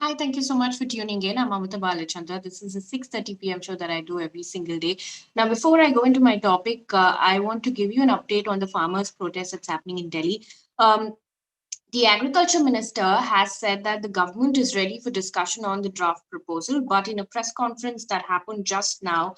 Hi, thank you so much for tuning in. I'm Amita Balachandra. This is a 6:30 p.m. show that I do every single day. Now, before I go into my topic, I want to give you an update on the farmers' protest that's happening in Delhi. Um, the agriculture minister has said that the government is ready for discussion on the draft proposal, but in a press conference that happened just now,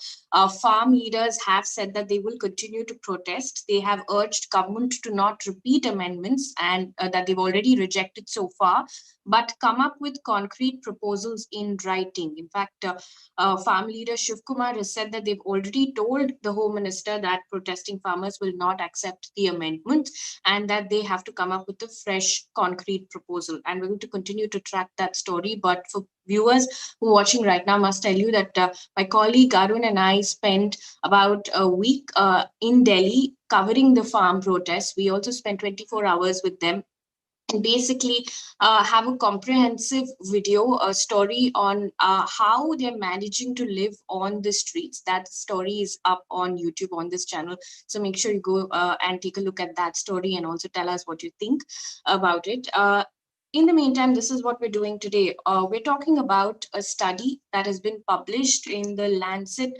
farm leaders have said that they will continue to protest. They have urged government to not repeat amendments and that they've already rejected so far, but come up with concrete proposals in writing. In fact, farm leader Shiv Kumar has said that they've already told the Home Minister that protesting farmers will not accept the amendment and that they have to come up with a fresh concrete proposal. And we're going to continue to track that story. But for viewers who are watching right now, I must tell you that my colleague Arun and I spent about a week in Delhi covering the farm protests. We also spent 24 hours with them and basically have a comprehensive video, a story on how they're managing to live on the streets. That story is up on YouTube on this channel. So make sure you go and take a look at that story and also tell us what you think about it. In the meantime, this is what we're doing today. We're talking about a study that has been published in the Lancet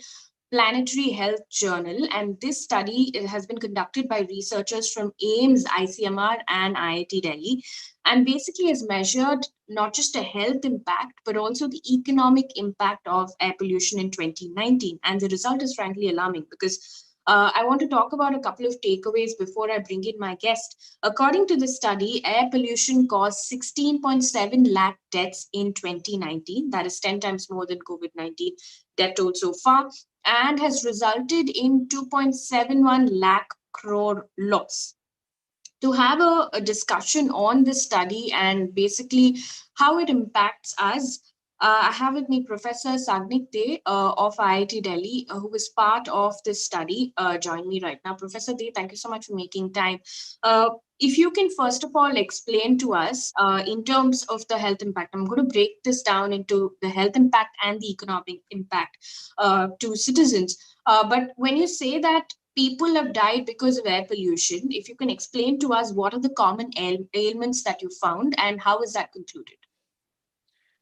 Planetary Health Journal, and this study has been conducted by researchers from AIMS, ICMR, and IIT Delhi, and basically has measured not just the health impact but also the economic impact of air pollution in 2019. And the result is frankly alarming because I want to talk about a couple of takeaways before I bring in my guest. According to the study, air pollution caused 16.7 lakh deaths in 2019. That is 10 times more than COVID 19 death toll so far, and has resulted in 2.71 lakh crore loss. To have a discussion on this study and basically how it impacts us, I have with me Professor Sagnik of IIT Delhi, who is part of this study. Join me right now. Professor Day, thank you so much for making time. Uh, if you can first of all explain to us in terms of the health impact, I'm going to break this down into the health impact and the economic impact to citizens. But when you say that people have died because of air pollution, if you can explain to us what are the common ailments that you found and how is that concluded?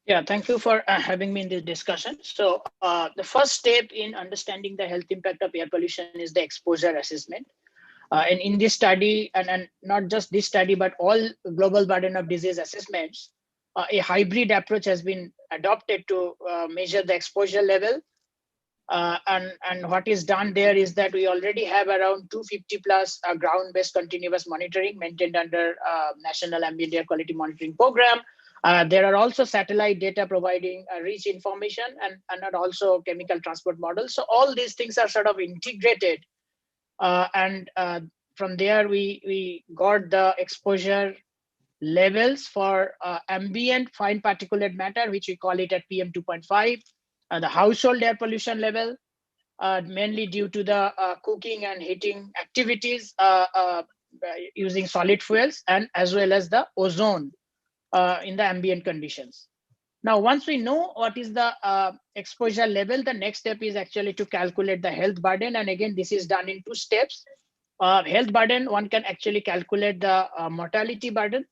Yeah, thank you for having me in this discussion. So the first step in understanding the health impact of air pollution is the exposure assessment. And in this study, and not just this study, but all global burden of disease assessments, a hybrid approach has been adopted to measure the exposure level. And what is done there is that we already have around 250 plus ground-based continuous monitoring maintained under National Ambient Air Quality Monitoring Program. There are also satellite data providing rich information and also chemical transport models. So all these things are sort of integrated. And from there, we got the exposure levels for ambient fine particulate matter, which we call it at PM 2.5, the household air pollution level, mainly due to the cooking and heating activities using solid fuels, and as well as the ozone in the ambient conditions. Now, once we know what is the exposure level, the next step is actually to calculate the health burden. And again, this is done in two steps. Health burden, one can actually calculate the mortality burden.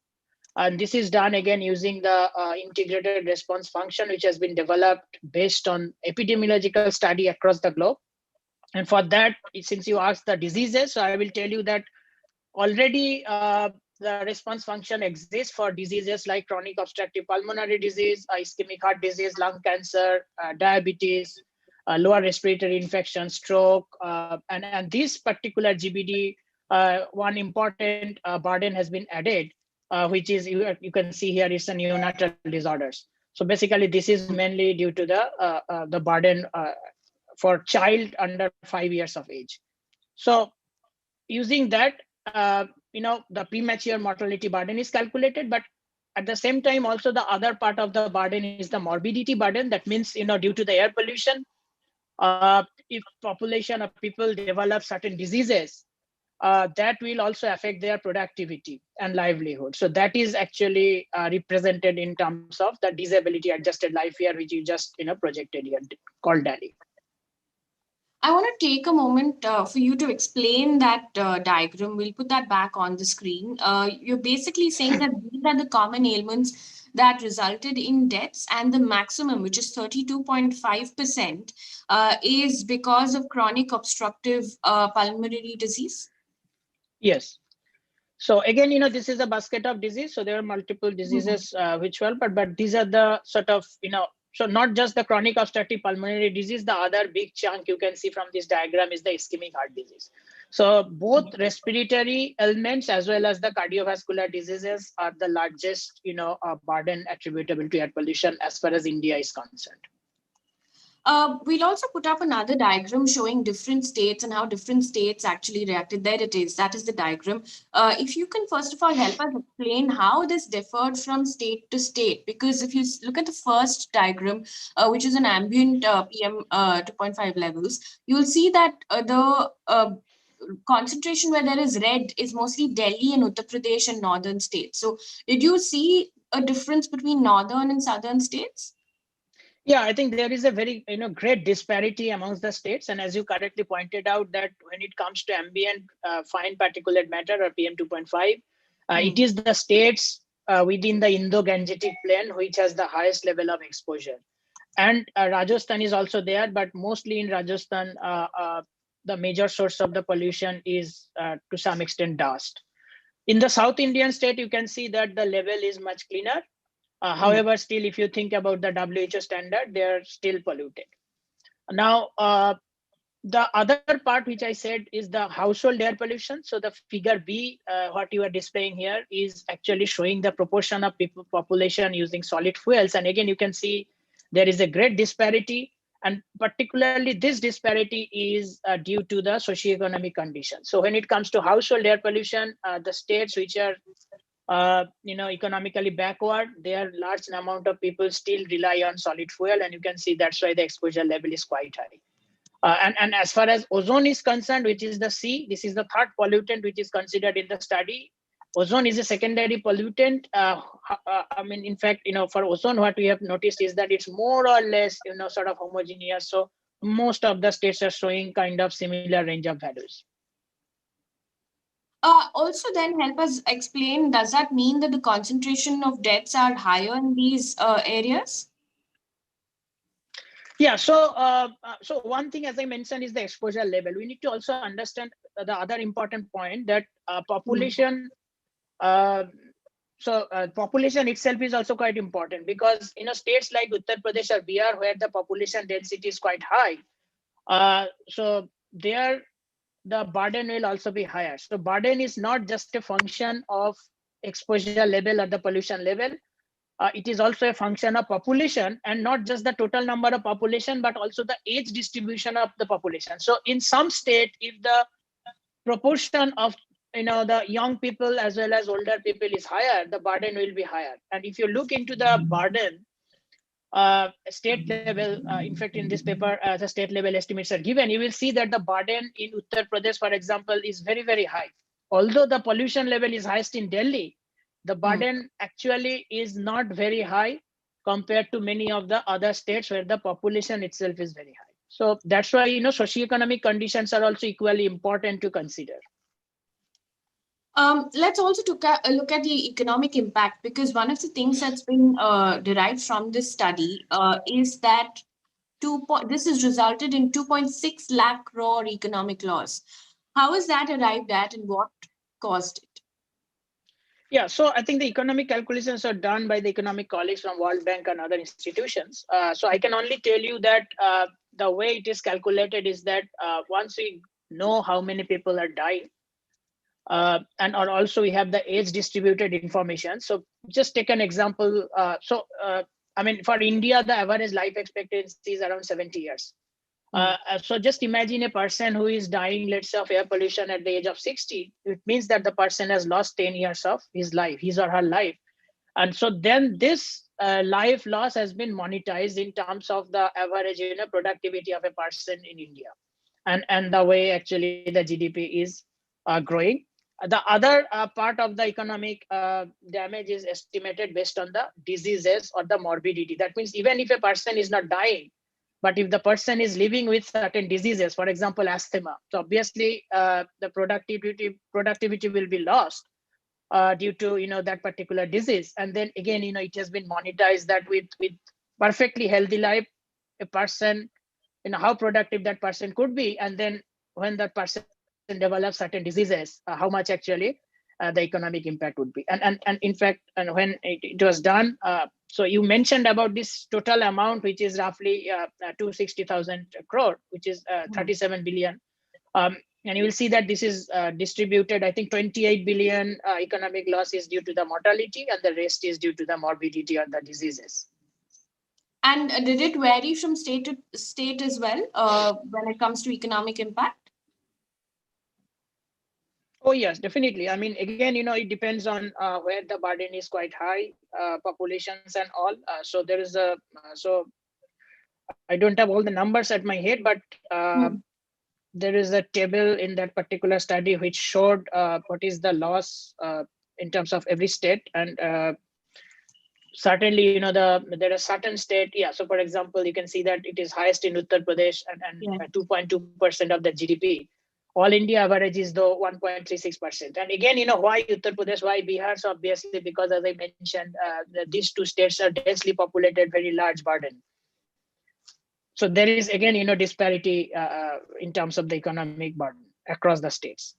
And this is done again using the integrated response function, which has been developed based on epidemiological study across the globe. And for that, since you asked the diseases, so I will tell you that already the response function exists for diseases like chronic obstructive pulmonary disease, ischemic heart disease, lung cancer, diabetes, lower respiratory infection, stroke, and this particular GBD, one important burden has been added, which is you can see here is the neonatal disorders. So basically, this is mainly due to the burden for child under 5 years of age. So using that, the premature mortality burden is calculated, but at the same time, also the other part of the burden is the morbidity burden. That means, due to the air pollution, if population of people develop certain diseases, that will also affect their productivity and livelihood. So that is actually represented in terms of the disability adjusted life year, which you just projected here, called DALI. I want to take a moment for you to explain that diagram. We'll put that back on the screen. You're basically saying that these are the common ailments that resulted in deaths, and the maximum, which is 32.5%, is because of chronic obstructive pulmonary disease? Yes. So again, this is a basket of disease. So there are multiple Mhm. diseases which well, but these are the sort of, so not just the chronic obstructive pulmonary disease, the other big chunk you can see from this diagram is the ischemic heart disease. So both respiratory ailments as well as the cardiovascular diseases are the largest, burden attributable to air pollution as far as India is concerned. We'll also put up another diagram showing different states and how different states actually reacted. There it is. That is the diagram. If you can, first of all, help us explain how this differed from state to state. Because if you look at the first diagram, which is an ambient PM 2.5 levels, you'll see that the concentration where there is red is mostly Delhi and Uttar Pradesh and northern states. So, did you see a difference between northern and southern states? Yeah, I think there is a very great disparity amongst the states, and as you correctly pointed out, that when it comes to ambient fine particulate matter or PM 2.5, it Hmm. is the states within the Indo-Gangetic plain which has the highest level of exposure, and Rajasthan is also there, but mostly in Rajasthan, the major source of the pollution is to some extent dust. In the South Indian state, you can see that the level is much cleaner. However, still, if you think about the WHO standard, they are still polluted. Now, the other part which I said is the household air pollution. So the figure B, what you are displaying here, is actually showing the proportion of people population using solid fuels. And again, you can see there is a great disparity. And particularly this disparity is due to the socioeconomic conditions. So when it comes to household air pollution, the states which are economically backward, there large amount of people still rely on solid fuel, and you can see that's why the exposure level is quite high. And as far as ozone is concerned, which is the C, this is the third pollutant which is considered in the study. Ozone is a secondary pollutant. I mean, in fact, for ozone, what we have noticed is that it's more or less, sort of homogeneous. So most of the states are showing kind of similar range of values. Also, then help us explain, does that mean that the concentration of deaths are higher in these areas? Yeah, so one thing, as I mentioned, is the exposure level. We need to also understand the other important point that Hmm. population. Uh, Population itself is also quite important, because states like Uttar Pradesh or Bihar, where the population density is quite high, so there the burden will also be higher. So burden is not just a function of exposure level or the pollution level. It is also a function of population, and not just the total number of population, but also the age distribution of the population. So in some state, if the proportion of the young people as well as older people is higher, the burden will be higher. And if you look into the burden state level, in fact, in this paper, the state level estimates are given, you will see that the burden in Uttar Pradesh, for example, is very, very high. Although the pollution level is highest in Delhi, the Hmm. burden actually is not very high compared to many of the other states where the population itself is very high. So that's why, socioeconomic conditions are also equally important to consider. Let's also look at the economic impact, because one of the things that's been derived from this study is that this has resulted in 2.6 lakh crore economic loss. How is that arrived at, and what caused it? Yeah, so I think the economic calculations are done by the economic colleagues from World Bank and other institutions. So I can only tell you that the way it is calculated is that once we know how many people are dying, and or also we have the age distributed information. So just take an example. I mean, for India, the average life expectancy is around 70 years. Hmm. So just imagine a person who is dying, let's say, of air pollution at the age of 60. It means that the person has lost 10 years of his life, his or her life. And so then this life loss has been monetized in terms of the average productivity of a person in India, and the way actually the GDP is growing. The other part of the economic damage is estimated based on the diseases or the morbidity. That means even if a person is not dying, but if the person is living with certain diseases, for example, asthma, so obviously the productivity will be lost. due to that particular disease. And then again, it has been monetized that with perfectly healthy life, a person, how productive that person could be, and then when that person develops certain diseases, how much actually the economic impact would be. And in fact, and when it was done, so you mentioned about this total amount, which is roughly 260,000 crore, which is 37 billion. And you will see that this is distributed. I think 28 billion economic loss is due to the mortality, and the rest is due to the morbidity or the diseases. And did it vary from state to state as well when it comes to economic impact? Oh yes, definitely. I mean, again, it depends on where the burden is quite high, populations and all. So there is a so I don't have all the numbers at my head, but there is a table in that particular study which showed what is the loss in terms of every state. And certainly, there are certain state. Yeah. So for example, you can see that it is highest in Uttar Pradesh and 2.2% of the GDP. All India average is though 1.36%. And again, why Uttar Pradesh, why Bihar? So obviously, because as I mentioned, these two states are densely populated, very large burden. So there is again, disparity in terms of the economic burden across the states.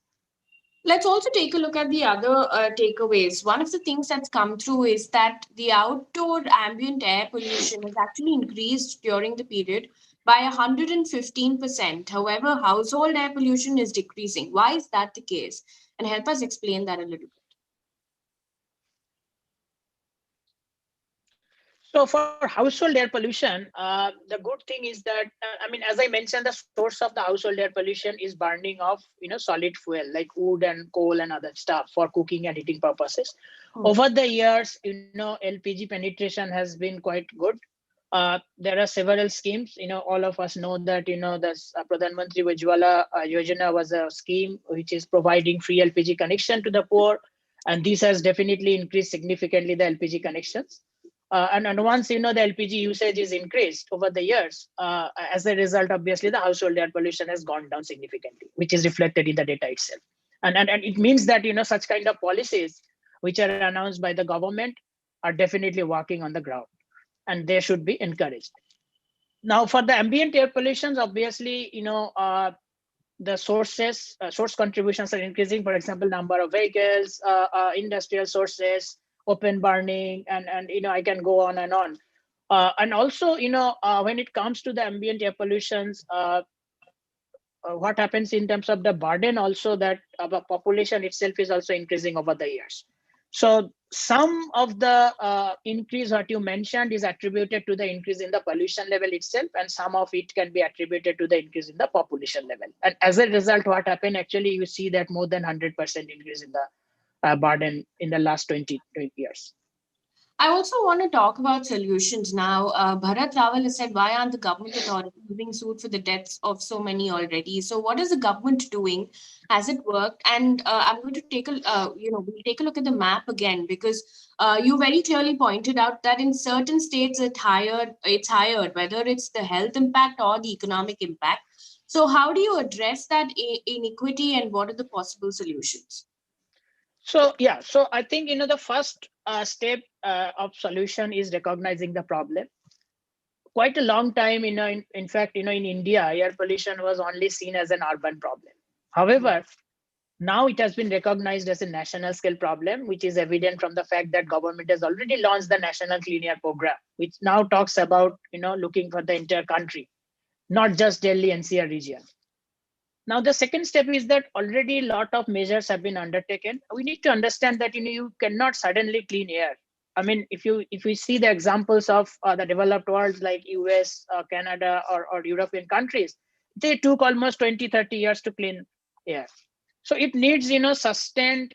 Let's also take a look at the other takeaways. One of the things that's come through is that the outdoor ambient air pollution has actually increased during the period by 115%. However, household air pollution is decreasing. Why is that the case? And help us explain that a little bit. So for household air pollution, the good thing is that, I mean, as I mentioned, the source of the household air pollution is burning of, solid fuel like wood and coal and other stuff for cooking and heating purposes. Over the years, LPG penetration has been quite good. There are several schemes. All of us know that, this Pradhan Mantri Ujjwala Yojana was a scheme which is providing free LPG connection to the poor. And this has definitely increased significantly the LPG connections. And once the LPG usage is increased over the years, as a result, obviously the household air pollution has gone down significantly, which is reflected in the data itself. And it means that such kind of policies which are announced by the government are definitely working on the ground, and they should be encouraged. Now, for the ambient air pollutions, obviously, the source contributions are increasing. For example, number of vehicles, industrial sources, open burning, and I can go on and on. And also, when it comes to the ambient air pollutions, what happens in terms of the burden also, that the population itself is also increasing over the years. So some of the increase what you mentioned is attributed to the increase in the pollution level itself, and some of it can be attributed to the increase in the population level. And as a result, what happened actually, you see that more than 100% increase in the burden in the last 20 years. I also want to talk about solutions now. Bharat Rawal has said, why aren't the government authorities being sued for the deaths of so many already? So, what is the government doing? Has it worked? And I'm going to we'll take a look at the map again, because you very clearly pointed out that in certain states it's higher, whether it's the health impact or the economic impact. So, how do you address that inequity, and what are the possible solutions? So yeah, so I think the first step of solution is recognizing the problem. Quite a long time, in fact, in India, air pollution was only seen as an urban problem. However, now it has been recognized as a national scale problem, which is evident from the fact that government has already launched the National Clean Air Program, which now talks about looking for the entire country, not just Delhi NCR region. Now, the second step is that already a lot of measures have been undertaken. We need to understand that you cannot suddenly clean air. I mean, if we see the examples of the developed world like US, Canada, or European countries, they took almost 20, 30 years to clean air. So it needs sustained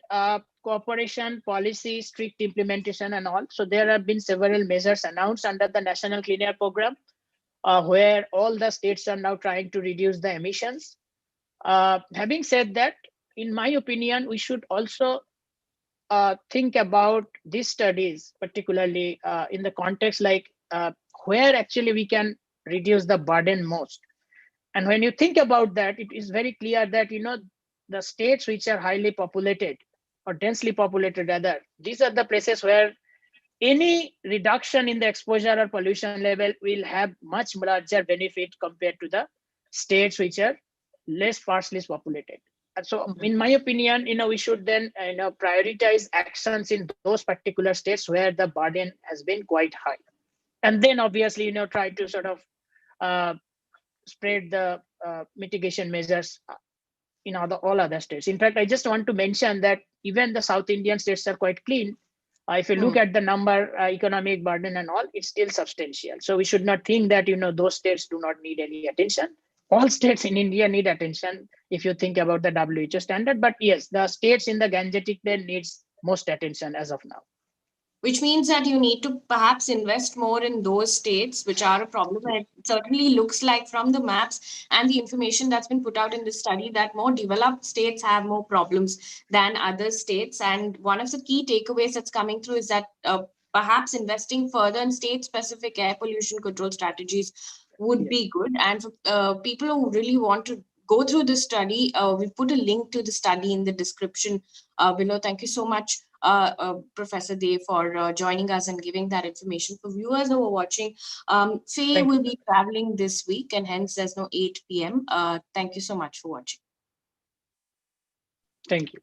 cooperation, policy, strict implementation, and all. So there have been several measures announced under the National Clean Air Program, where all the states are now trying to reduce the emissions. Having said that, in my opinion, we should also think about these studies, particularly in the context like where actually we can reduce the burden most. And when you think about that, it is very clear that the states which are highly populated or densely populated rather, these are the places where any reduction in the exposure or pollution level will have much larger benefit compared to the states which are less sparsely populated. And so, in my opinion, we should then prioritize actions in those particular states where the burden has been quite high, and then obviously try to sort of uh, spread the mitigation measures in all other states. In fact, I just want to mention that even the South Indian states are quite clean. If you look at the number, economic burden and all, it's still substantial. So we should not think that those states do not need any attention. All states in India need attention if you think about the WHO standard. But yes, the states in the Gangetic Plain needs most attention as of now. Which means that you need to perhaps invest more in those states which are a problem. And it certainly looks like from the maps and the information that's been put out in this study that more developed states have more problems than other states. And one of the key takeaways that's coming through is that perhaps investing further in state-specific air pollution control strategies would be good. And for people who really want to go through the study, we put a link to the study in the description below. Thank you so much, Professor Dev, for joining us and giving that information. For viewers who are watching, Faye will be traveling this week, and hence there's no 8 p.m. Thank you so much for watching. Thank you.